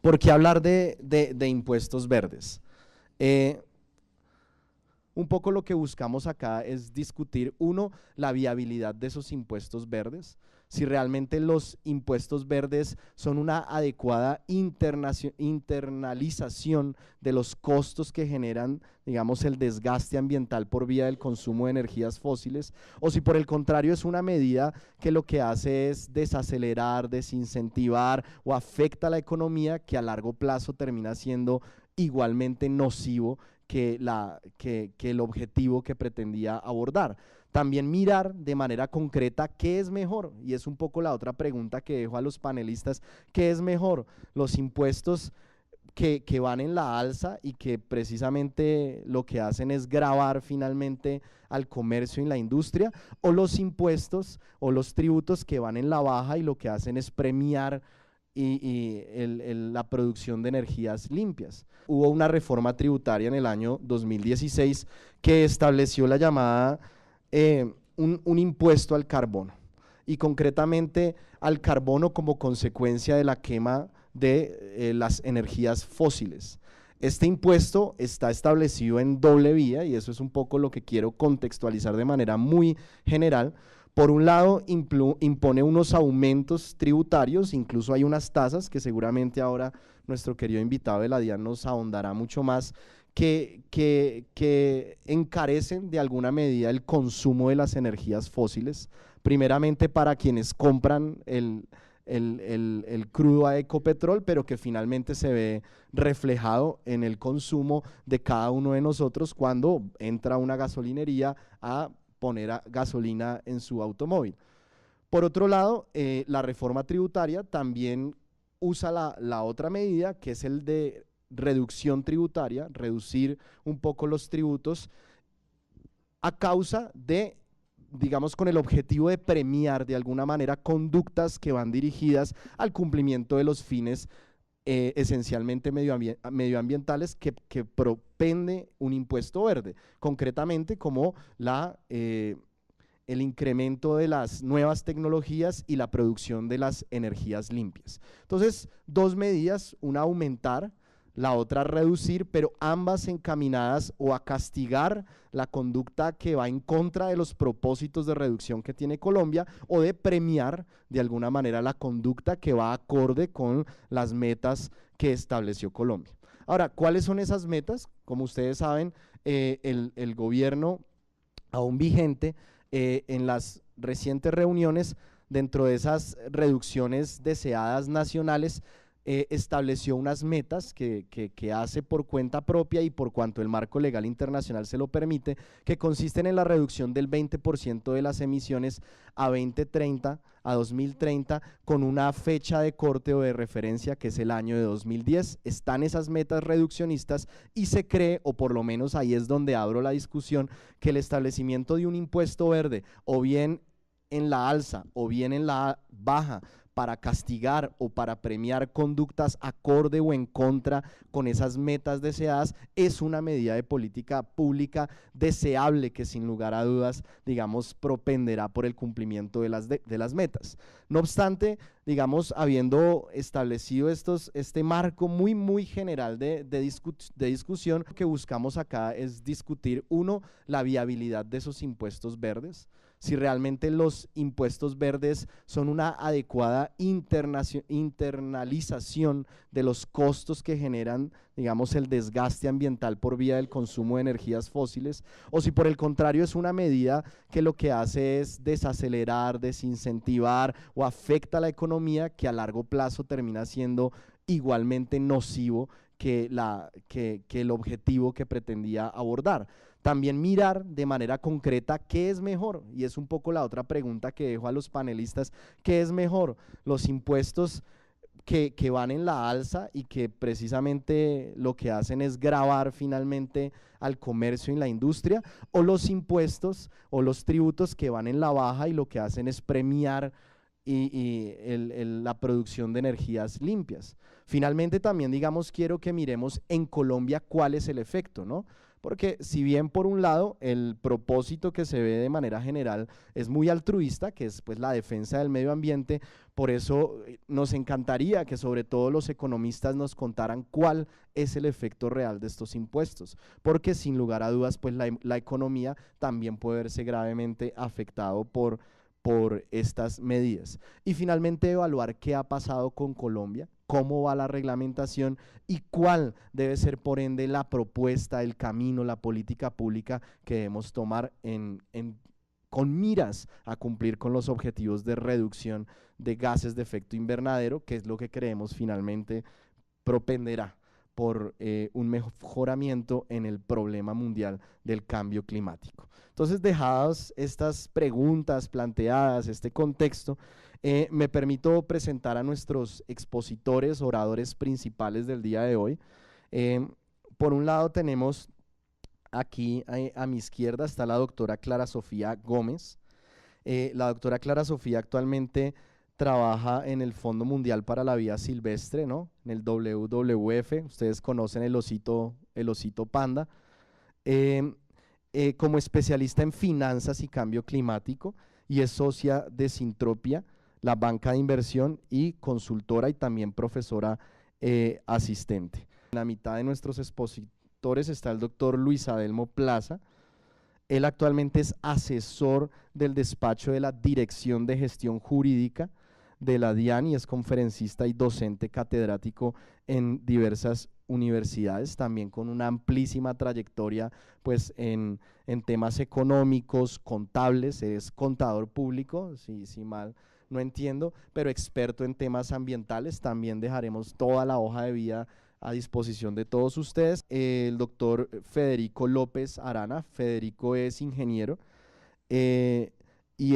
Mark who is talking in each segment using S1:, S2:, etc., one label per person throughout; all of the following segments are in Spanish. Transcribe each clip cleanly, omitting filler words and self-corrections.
S1: ¿Por qué hablar de impuestos verdes? Un poco lo que buscamos acá es discutir, uno, la viabilidad de esos impuestos verdes, si realmente los impuestos verdes son una adecuada internalización de los costos que generan, digamos, el desgaste ambiental por vía del consumo de energías fósiles, o si por el contrario es una medida que lo que hace es desacelerar, desincentivar o afecta a la economía, que a largo plazo termina siendo igualmente nocivo que el objetivo que pretendía abordar. También mirar de manera concreta qué es mejor, y es un poco la otra pregunta que dejo a los panelistas: ¿qué es mejor? Los impuestos que van en la alza y que precisamente lo que hacen es gravar finalmente al comercio y la industria, o los impuestos o los tributos que van en la baja y lo que hacen es premiar la producción de energías limpias. Hubo una reforma tributaria en el año 2016 que estableció la llamada un impuesto al carbono, y concretamente al carbono como consecuencia de la quema de las energías fósiles. Este impuesto está establecido en doble vía, y eso es un poco lo que quiero contextualizar de manera muy general. Por un lado, impone unos aumentos tributarios, incluso hay unas tasas que seguramente ahora nuestro querido invitado de la DIAN nos ahondará mucho más, que encarecen de alguna medida el consumo de las energías fósiles, primeramente para quienes compran el crudo a Ecopetrol, pero que finalmente se ve reflejado en el consumo de cada uno de nosotros cuando entra a una gasolinería a poner gasolina en su automóvil. Por otro lado, la reforma tributaria también usa la otra medida, que es el de reducción tributaria, reducir un poco los tributos a causa de, digamos, con el objetivo de premiar de alguna manera conductas que van dirigidas al cumplimiento de los fines esencialmente medioambientales que propende un impuesto verde, concretamente como el incremento de las nuevas tecnologías y la producción de las energías limpias. Entonces, dos medidas, una aumentar, la otra reducir, pero ambas encaminadas o a castigar la conducta que va en contra de los propósitos de reducción que tiene Colombia, o de premiar de alguna manera la conducta que va acorde con las metas que estableció Colombia. Ahora, ¿cuáles son esas metas? Como ustedes saben, el gobierno aún vigente, en las recientes reuniones, dentro de esas reducciones deseadas nacionales, estableció unas metas que hace por cuenta propia y por cuanto el marco legal internacional se lo permite, que consisten en la reducción del 20% de las emisiones a 2030, con una fecha de corte o de referencia que es el año de 2010. Están esas metas reduccionistas y se cree, o por lo menos ahí es donde abro la discusión, que el establecimiento de un impuesto verde, o bien en la alza o bien en la baja, para castigar o para premiar conductas acorde o en contra con esas metas deseadas, es una medida de política pública deseable que sin lugar a dudas, digamos, propenderá por el cumplimiento de las metas. No obstante, digamos, habiendo establecido este marco muy general de discusión, lo que buscamos acá es discutir, uno, la viabilidad de esos impuestos verdes, si realmente los impuestos verdes son una adecuada internalización de los costos que generan, digamos, el desgaste ambiental por vía del consumo de energías fósiles, o si por el contrario es una medida que lo que hace es desacelerar, desincentivar o afecta a la economía, que a largo plazo termina siendo igualmente nocivo que el objetivo que pretendía abordar. También mirar de manera concreta qué es mejor, y es un poco la otra pregunta que dejo a los panelistas: ¿qué es mejor? Los impuestos que van en la alza y que precisamente lo que hacen es gravar finalmente al comercio y la industria, o los impuestos o los tributos que van en la baja y lo que hacen es premiar la producción de energías limpias. Finalmente también, digamos, quiero que miremos en Colombia cuál es el efecto, ¿no? porque si bien por un lado el propósito que se ve de manera general es muy altruista, que es pues la defensa del medio ambiente, por eso nos encantaría que sobre todo los economistas nos contaran cuál es el efecto real de estos impuestos, porque sin lugar a dudas pues la economía también puede verse gravemente afectado por estas medidas. Y finalmente evaluar qué ha pasado con Colombia, cómo va la reglamentación y cuál debe ser por ende la propuesta, el camino, la política pública que debemos tomar con miras a cumplir con los objetivos de reducción de gases de efecto invernadero, que es lo que creemos finalmente propenderá por un mejoramiento en el problema mundial del cambio climático. Entonces, dejadas estas preguntas planteadas, este contexto, me permito presentar a nuestros expositores, oradores principales del día de hoy. Por un lado tenemos aquí a mi izquierda está la doctora Clara Sofía Gómez. La doctora Clara Sofía actualmente trabaja en el Fondo Mundial para la Vida Silvestre, ¿no? En el WWF, ustedes conocen el osito panda, como especialista en finanzas y cambio climático, y es socia de Sintropia, la banca de inversión, y consultora y también profesora asistente. En la mitad de nuestros expositores está el doctor Luis Adelmo Plaza. Él actualmente es asesor del despacho de la Dirección de Gestión Jurídica de la DIAN y es conferencista y docente catedrático en diversas universidades, también con una amplísima trayectoria pues en temas económicos, contables, es contador público, si mal no entiendo, pero experto en temas ambientales. También dejaremos toda la hoja de vida a disposición de todos ustedes. El doctor Federico López Arana. Federico es ingeniero y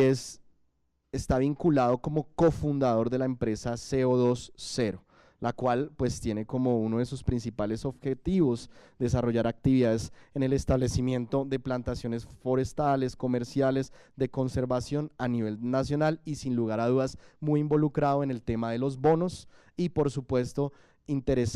S1: está vinculado como cofundador de la empresa CO2 Cero, la cual pues tiene como uno de sus principales objetivos desarrollar actividades en el establecimiento de plantaciones forestales, comerciales, de conservación a nivel nacional, y sin lugar a dudas muy involucrado en el tema de los bonos y por supuesto interesado